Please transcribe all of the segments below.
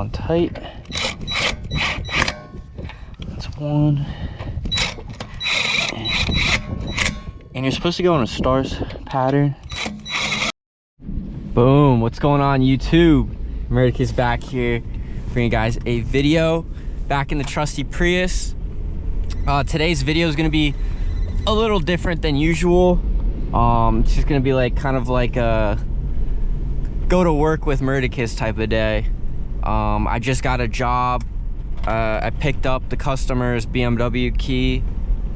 on tight. That's one. And you're supposed to go on a stars pattern. Boom, what's going on YouTube? America's back here bringing you guys a video back in the trusty Prius. Today's video is going to be a little different than usual. It's just going to be like kind of like a go to work with Murderkiss type of day. I just got a job. I picked up the customer's BMW key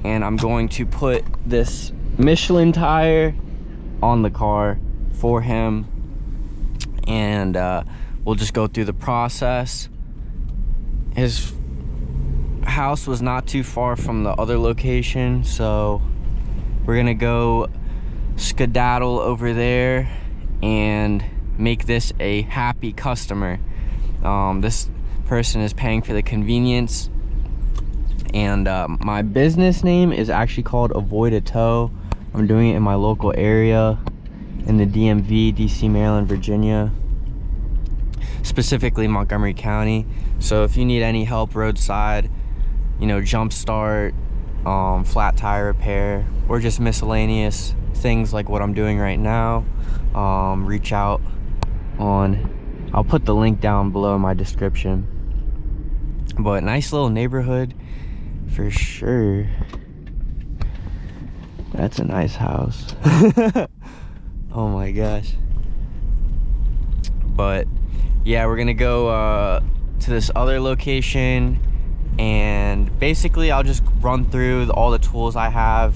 and I'm going to put this Michelin tire on the car for him, and we'll just go through the process. His house was not too far from the other location, so we're gonna go skedaddle over there and make this a happy customer. This person is paying for the convenience, and my business name is actually called Avoid a Tow. I'm doing it in my local area in the DMV, DC, Maryland, Virginia, specifically Montgomery County. So if you need any help roadside, you know, jump start, flat tire repair, or just miscellaneous things like what I'm doing right now, reach out on, I'll put the link down below in my description. But nice little neighborhood for sure. That's a nice house. Oh my gosh. But yeah, we're gonna go to this other location, and basically I'll just run through all the tools I have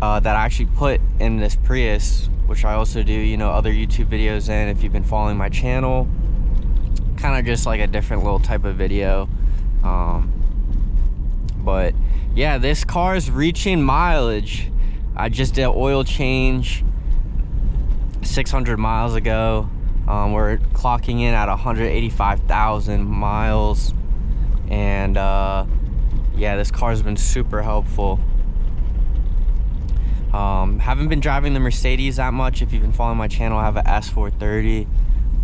that I actually put in this Prius, which I also do, you know, other YouTube videos in. If you've been following my channel, kind of just like a different little type of video. But yeah, this car is reaching mileage. I just did an oil change 600 miles ago. We're clocking in at 185,000 miles, and yeah, this car's been super helpful. Haven't been driving the Mercedes that much. If you've been following my channel, I have an S430,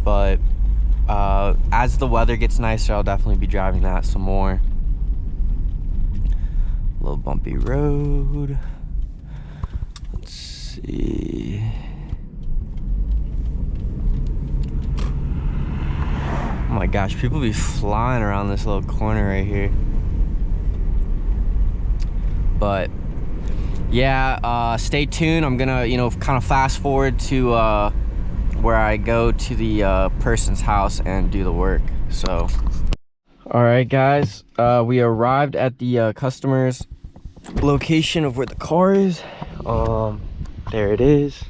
but as the weather gets nicer, I'll definitely be driving that some more. A little bumpy road. Let's see. Oh my gosh, people be flying around this little corner right here. But yeah, stay tuned. I'm gonna, you know, kind of fast forward to where I go to the person's house and do the work. So all right guys, we arrived at the customer's location of where the car is. There it is.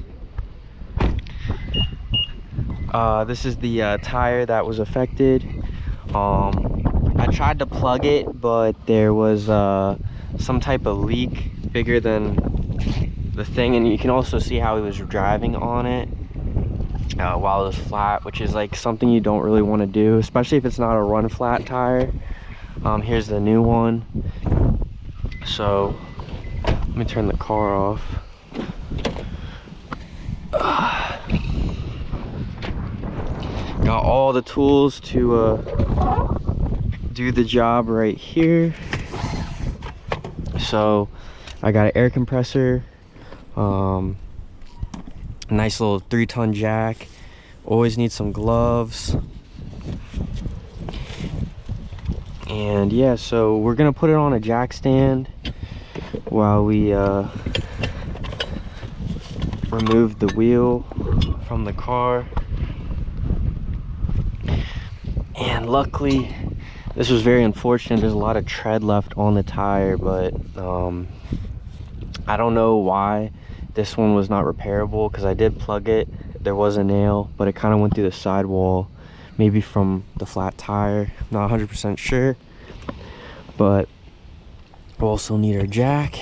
This is the tire that was affected. I tried to plug it, but there was some type of leak bigger than the thing, and you can also see how he was driving on it while it was flat, which is like something you don't really want to do, especially if it's not a run flat tire. Here's the new one. So let me turn the car off. Got all the tools to do the job right here. So I got an air compressor, nice little 3-ton jack. Always need some gloves. And yeah, so we're gonna put it on a jack stand while we remove the wheel from the car. And luckily, this was very unfortunate. There's a lot of tread left on the tire, but I don't know why this one was not repairable, because I did plug it. There was a nail, but it kind of went through the sidewall, maybe from the flat tire. Not 100% sure, but we'll also need our jack.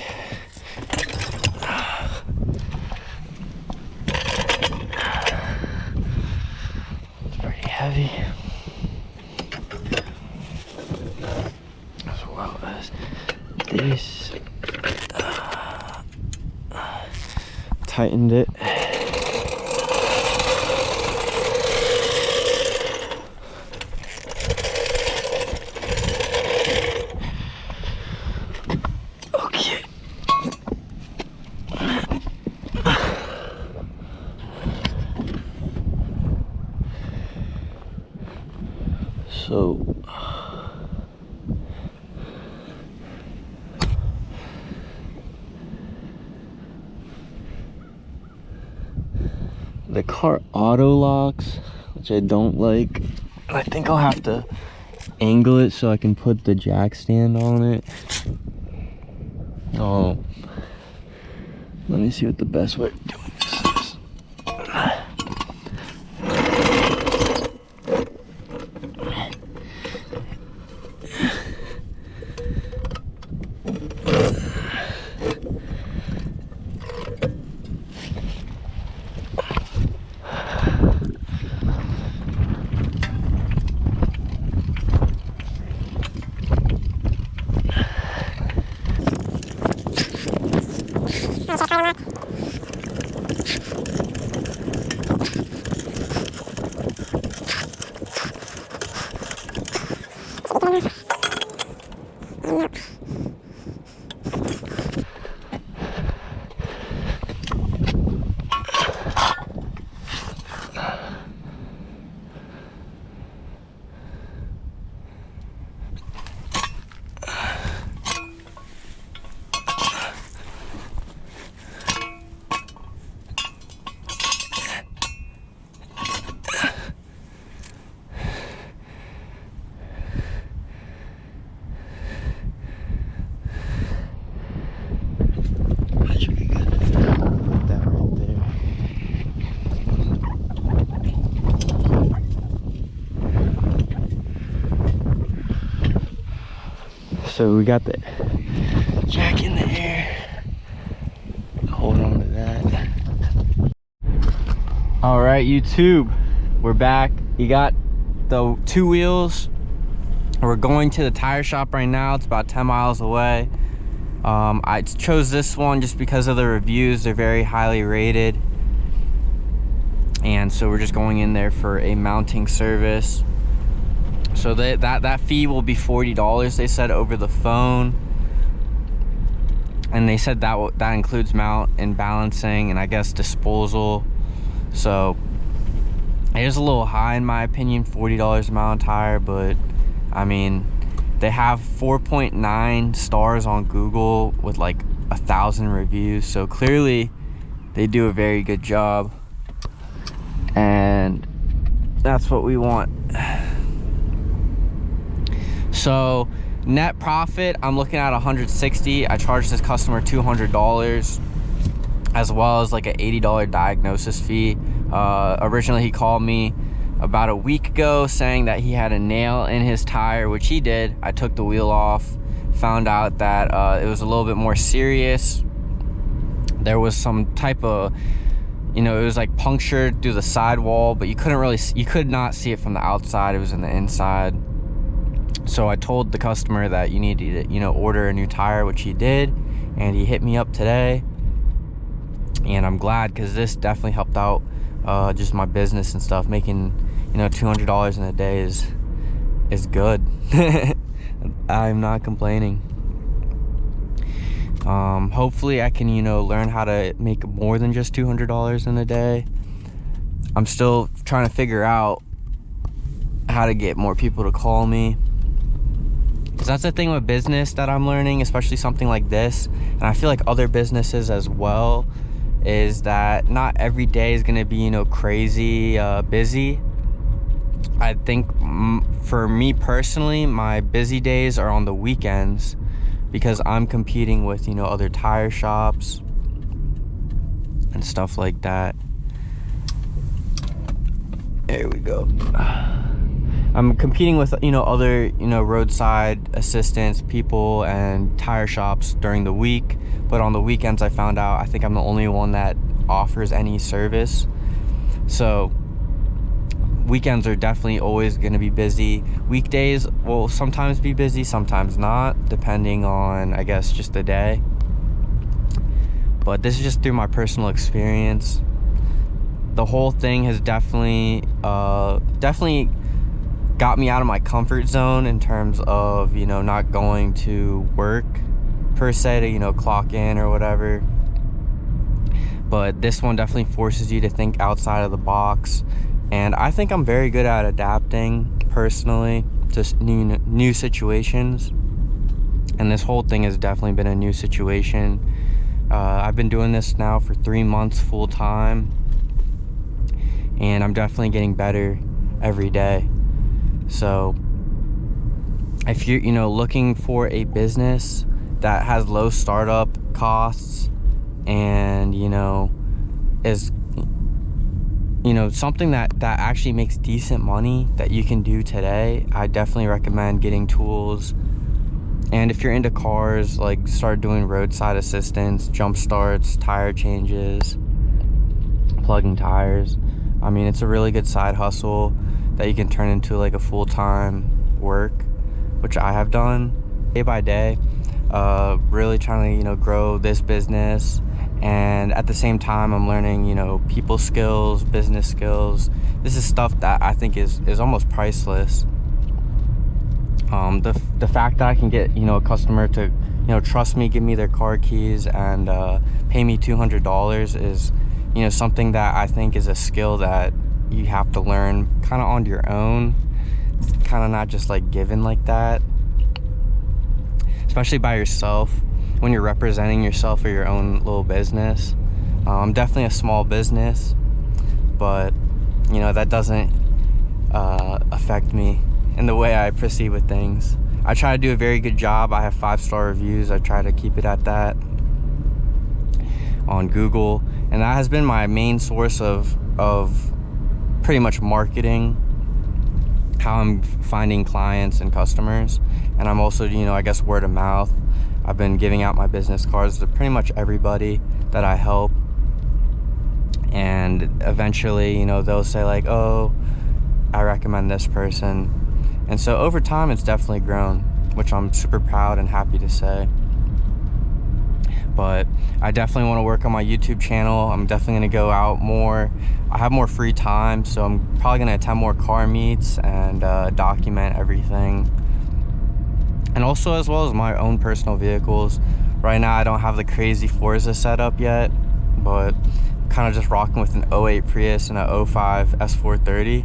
It's pretty heavy. As well as this. Tightened it. So the car auto locks, which I don't like. I think I'll have to angle it so I can put the jack stand on it. Oh, let me see what the best way of doing this is. So we got the jack in the air. Hold on to that. All right, YouTube, we're back. You got the 2 wheels. We're going to the tire shop right now. It's about 10 miles away. I chose this one just because of the reviews. They're very highly rated. And so we're just going in there for a mounting service. So that fee will be $40, they said, over the phone. And they said that includes mount and balancing and I guess disposal. So it is a little high in my opinion, $40 a mount tire, but I mean, they have 4.9 stars on Google with like 1,000 reviews. So clearly they do a very good job. And that's what we want. So net profit, I'm looking at 160. I charged this customer $200 as well as like an $80 diagnosis fee. Originally he called me about a week ago saying that he had a nail in his tire, which he did. I took the wheel off, found out that it was a little bit more serious. There was some type of, you know, it was like punctured through the sidewall, but you could not see it from the outside. It was in the inside. So I told the customer that you need to, you know, order a new tire, which he did, and he hit me up today. And I'm glad, because this definitely helped out just my business and stuff. Making, you know, $200 in a day is good. I'm not complaining. Hopefully I can, you know, learn how to make more than just $200 in a day. I'm still trying to figure out how to get more people to call me. Because that's the thing with business that I'm learning, especially something like this, and I feel like other businesses as well, is that not every day is going to be, you know, crazy busy. I think for me personally, my busy days are on the weekends, because I'm competing with, you know, other tire shops and stuff like that. There we go. I'm competing with, you know, other, you know, roadside assistants, people, and tire shops during the week. But on the weekends, I found out I think I'm the only one that offers any service. So weekends are definitely always going to be busy. Weekdays will sometimes be busy, sometimes not, depending on, I guess, just the day. But this is just through my personal experience. The whole thing has definitely got me out of my comfort zone in terms of, you know, not going to work per se to, you know, clock in or whatever. But this one definitely forces you to think outside of the box, and I think I'm very good at adapting personally. to new situations. And this whole thing has definitely been a new situation. I've been doing this now for 3 months full time, and I'm definitely getting better every day. So if you're, looking for a business that has low startup costs and, is, something that actually makes decent money that you can do today, I definitely recommend getting tools. And if you're into cars, like, start doing roadside assistance, jump starts, tire changes, plugging tires. I mean, it's a really good side hustle that you can turn into like a full-time work, which I have done day by day. Really trying to, grow this business. And at the same time, I'm learning, people skills, business skills. This is stuff that I think is almost priceless. The fact that I can get, a customer to, trust me, give me their car keys, and pay me $200 is, something that I think is a skill that you have to learn kind of on your own. It's kind of not just like given like that, especially by yourself when you're representing yourself or your own little business. I'm definitely a small business, but that doesn't affect me in the way I proceed with things. I try to do a very good job. I have 5-star reviews. I try to keep it at that on Google, and that has been my main source of pretty much marketing, how I'm finding clients and customers. And I'm also, I guess, word of mouth. I've been giving out my business cards to pretty much everybody that I help, and eventually, they'll say like, oh, I recommend this person. And so over time, it's definitely grown, which I'm super proud and happy to say. But I definitely want to work on my YouTube channel. I'm definitely going to go out more. I have more free time, so I'm probably going to attend more car meets and document everything. And also, as well as my own personal vehicles. Right now, I don't have the crazy Forza setup yet, but kind of just rocking with an 08 Prius and a 05 S430,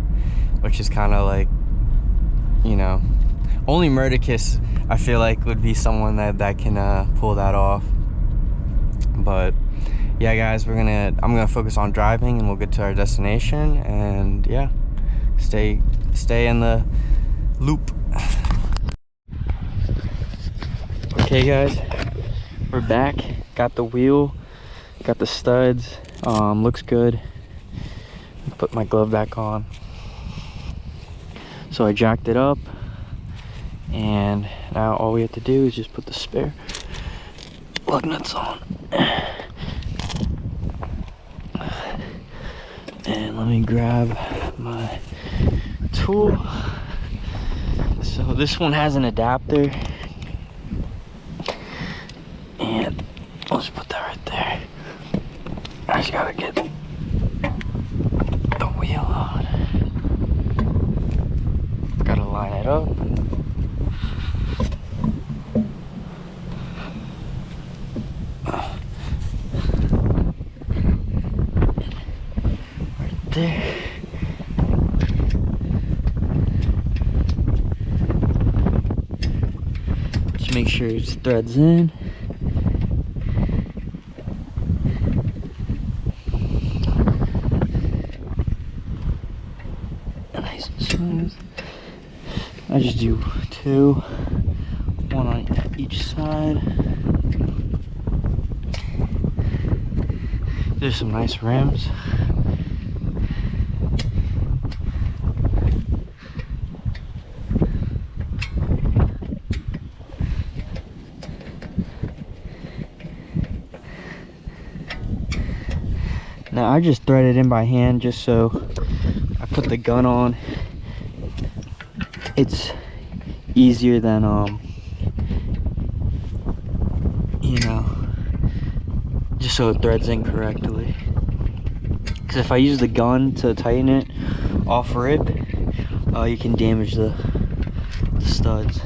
which is kind of like, only Murticus, I feel like, would be someone that can pull that off. But yeah, guys, I'm gonna focus on driving, and we'll get to our destination. And yeah, stay in the loop. Okay, guys, we're back. Got the wheel, got the studs. Looks good. Put my glove back on. So I jacked it up, and now all we have to do is just put the spare lug nuts on. And let me grab my tool. So this one has an adapter, and I'll just put that right there. I just gotta get the wheel on. Gotta line it up. Right there. Just make sure it threads in. Nice and smooth. I just do 2, 1 on each side. There's some nice rims. Now I just thread it in by hand just so I put the gun on. It's easier than just so it threads in correctly. Because if I use the gun to tighten it off rip, you can damage the studs,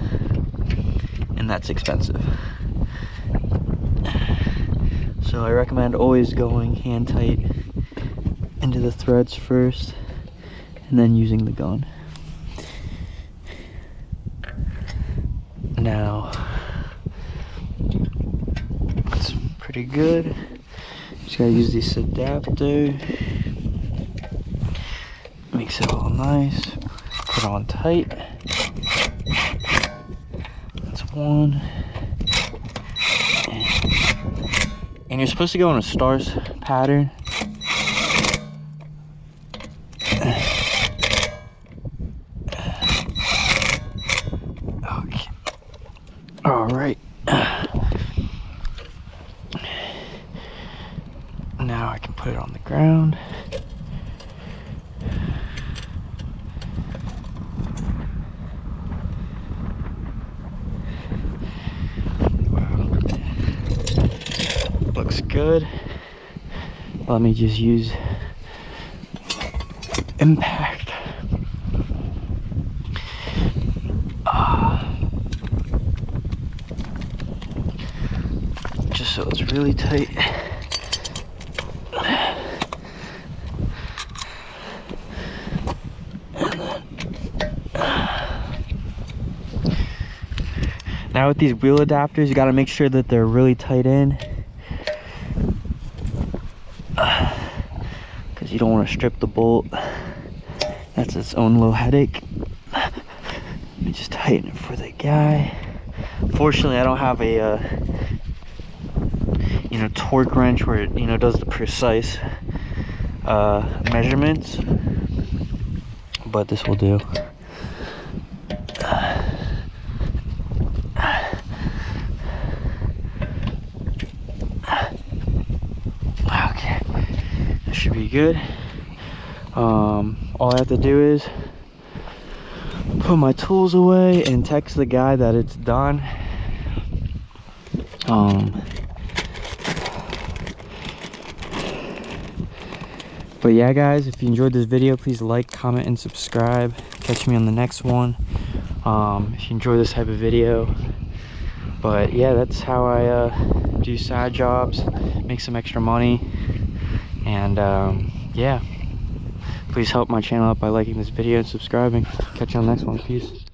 and that's expensive. So I recommend always going hand tight into the threads first, and then using the gun. Now, it's pretty good. Just gotta use this adapter. Makes it all nice. Put on tight. That's one. And you're supposed to go in a stars pattern. Okay. All right. Now I can put it on the ground. Looks good. Let me just use impact. Just so it's really tight. Now with these wheel adapters, you got to make sure that they're really tight in, because you don't want to strip the bolt. That's its own little headache. Let me just tighten it for the guy. Fortunately, I don't have a torque wrench where it does the precise measurements, but this will do. Okay, that should be good. All I have to do is put my tools away and text the guy that it's done. But yeah, guys, if you enjoyed this video, please like, comment, and subscribe. Catch me on the next one if you enjoy this type of video. But yeah, that's how I do side jobs, make some extra money. And yeah, please help my channel out by liking this video and subscribing. Catch you on the next one. Peace.